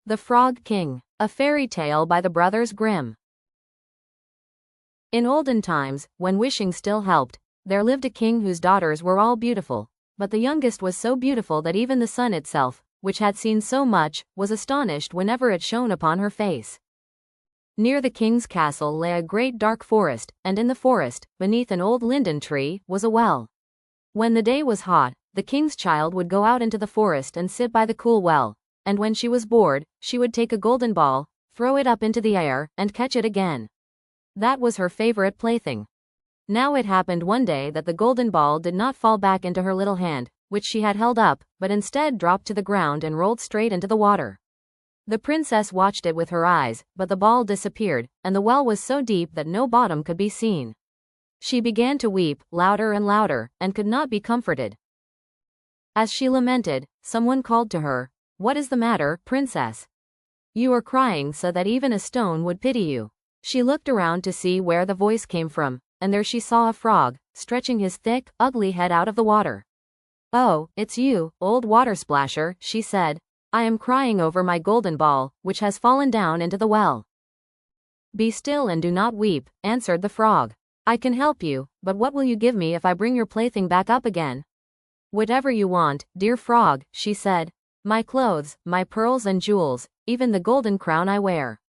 The Frog King, a fairy tale by the brothers Grimm. In olden times, when wishing still helped, there lived a king whose daughters were all beautiful, but the youngest was so beautiful that even the sun itself, which had seen so much, was astonished whenever it shone upon her face. Near the king's castle lay a great dark forest, and in the forest, beneath an old linden tree, was a well. When the day was hot, the king's child would go out into the forest and sit by the cool well, and when she was bored, she would take a golden ball, throw it up into the air, and catch it again. That was her favorite plaything. Now it happened one day that the golden ball did not fall back into her little hand, which she had held up, but instead dropped to the ground and rolled straight into the water. The princess watched it with her eyes, but the ball disappeared, and the well was so deep that no bottom could be seen. She began to weep, louder and louder, and could not be comforted. As she lamented, someone called to her, "What is the matter, princess? You are crying so that even a stone would pity you." She looked around to see where the voice came from, and there she saw a frog, stretching his thick, ugly head out of the water. "Oh, it's you, old water splasher," she said. "I am crying over my golden ball, which has fallen down into the well." "Be still and do not weep," answered the frog. "I can help you, but what will you give me if I bring your plaything back up again?" "Whatever you want, dear frog," she said. "My clothes, my pearls and jewels, even the golden crown I wear."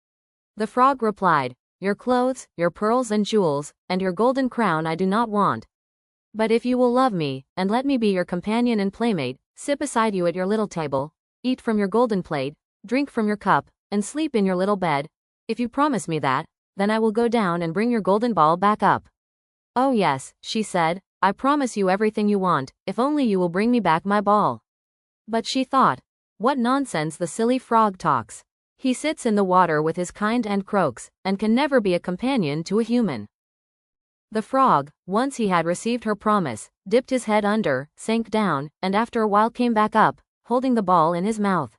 The frog replied, "Your clothes, your pearls and jewels, and your golden crown I do not want. But if you will love me, and let me be your companion and playmate, sit beside you at your little table, eat from your golden plate, drink from your cup, and sleep in your little bed, if you promise me that, then I will go down and bring your golden ball back up." "Oh yes," she said, "I promise you everything you want, if only you will bring me back my ball." But she thought, "What nonsense the silly frog talks. He sits in the water with his kind and croaks, and can never be a companion to a human." The frog, once he had received her promise, dipped his head under, sank down, and after a while came back up, holding the ball in his mouth.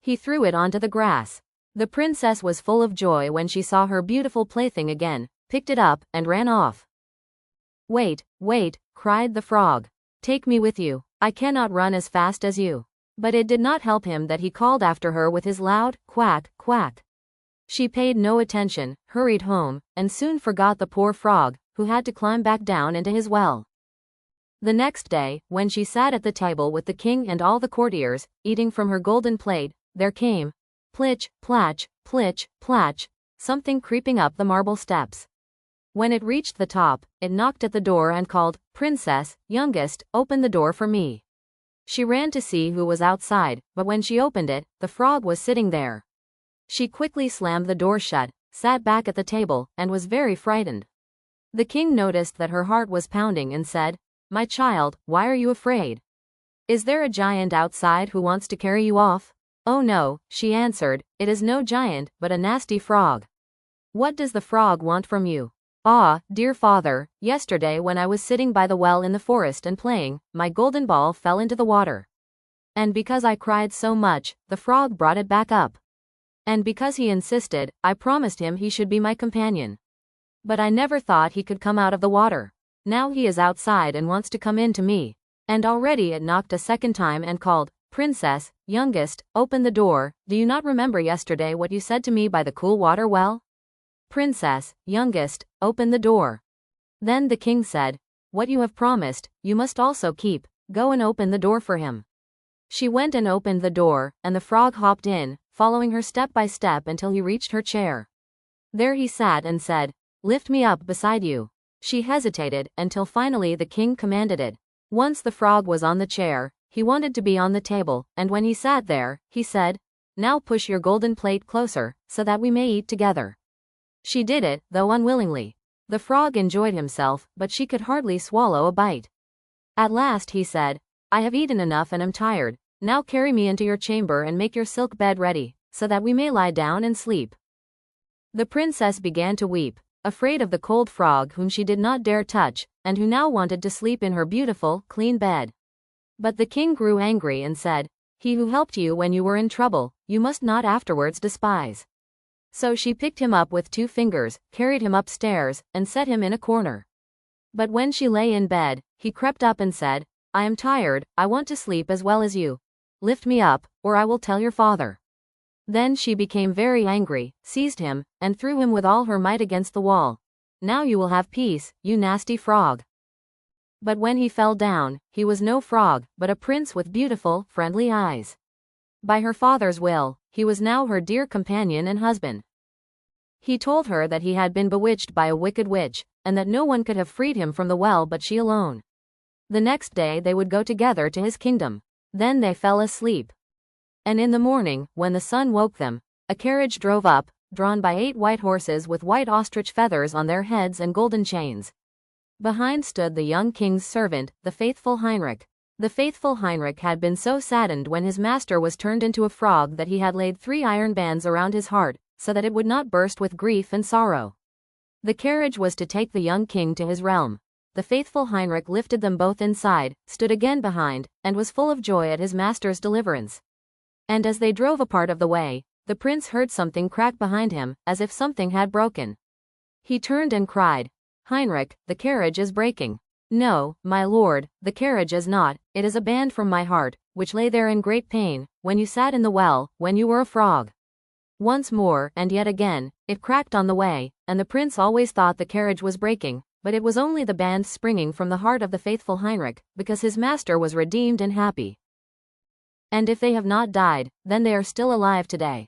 He threw it onto the grass. The princess was full of joy when she saw her beautiful plaything again, picked it up, and ran off. "Wait, wait," cried the frog. "Take me with you. I cannot run as fast as you." But it did not help him that he called after her with his loud quack, quack. She paid no attention, hurried home, and soon forgot the poor frog, who had to climb back down into his well. The next day, when she sat at the table with the king and all the courtiers, eating from her golden plate, there came, plitch, platch, plitch, platch, something creeping up the marble steps. When it reached the top, it knocked at the door and called, "Princess, youngest, open the door for me." She ran to see who was outside, but when she opened it, the frog was sitting there. She quickly slammed the door shut, sat back at the table, and was very frightened. The king noticed that her heart was pounding and said, "My child, why are you afraid? Is there a giant outside who wants to carry you off?" "Oh no," she answered, "it is no giant, but a nasty frog." "What does the frog want from you?" "Ah, dear father, yesterday when I was sitting by the well in the forest and playing, my golden ball fell into the water. And because I cried so much, the frog brought it back up. And because he insisted, I promised him he should be my companion. But I never thought he could come out of the water. Now he is outside and wants to come in to me." And already it knocked a second time and called, "Princess, youngest, open the door. Do you not remember yesterday what you said to me by the cool water well? Princess, youngest, open the door." Then the king said, "What you have promised, you must also keep. Go and open the door for him." She went and opened the door, and the frog hopped in, following her step by step until he reached her chair. There he sat and said, "Lift me up beside you." She hesitated, until finally the king commanded it. Once the frog was on the chair, he wanted to be on the table, and when he sat there, he said, "Now push your golden plate closer, so that we may eat together." She did it, though unwillingly. The frog enjoyed himself, but she could hardly swallow a bite. At last he said, "I have eaten enough and am tired. Now carry me into your chamber and make your silk bed ready, so that we may lie down and sleep." The princess began to weep, afraid of the cold frog whom she did not dare touch, and who now wanted to sleep in her beautiful, clean bed. But the king grew angry and said, "He who helped you when you were in trouble, you must not afterwards despise." So she picked him up with 2 fingers, carried him upstairs, and set him in a corner. But when she lay in bed, he crept up and said, "I am tired, I want to sleep as well as you. Lift me up, or I will tell your father." Then she became very angry, seized him, and threw him with all her might against the wall. Now you will have peace, you nasty frog. But when he fell down, he was no frog, but a prince with beautiful, friendly eyes. By her father's will, he was now her dear companion and husband. He told her that he had been bewitched by a wicked witch, and that no one could have freed him from the well but she alone. The next day they would go together to his kingdom. Then they fell asleep. And in the morning, when the sun woke them, a carriage drove up, drawn by 8 white horses with white ostrich feathers on their heads and golden chains. Behind stood the young king's servant, the faithful Heinrich. The faithful Heinrich had been so saddened when his master was turned into a frog that he had laid 3 iron bands around his heart, so that it would not burst with grief and sorrow. The carriage was to take the young king to his realm. The faithful Heinrich lifted them both inside, stood again behind, and was full of joy at his master's deliverance. And as they drove a part of the way, the prince heard something crack behind him, as if something had broken. He turned and cried, "Heinrich, the carriage is breaking." "No, my lord, the carriage is not, it is a band from my heart, which lay there in great pain, when you sat in the well, when you were a frog." Once more, and yet again, it cracked on the way, and the prince always thought the carriage was breaking, but it was only the band springing from the heart of the faithful Heinrich, because his master was redeemed and happy. And if they have not died, then they are still alive today.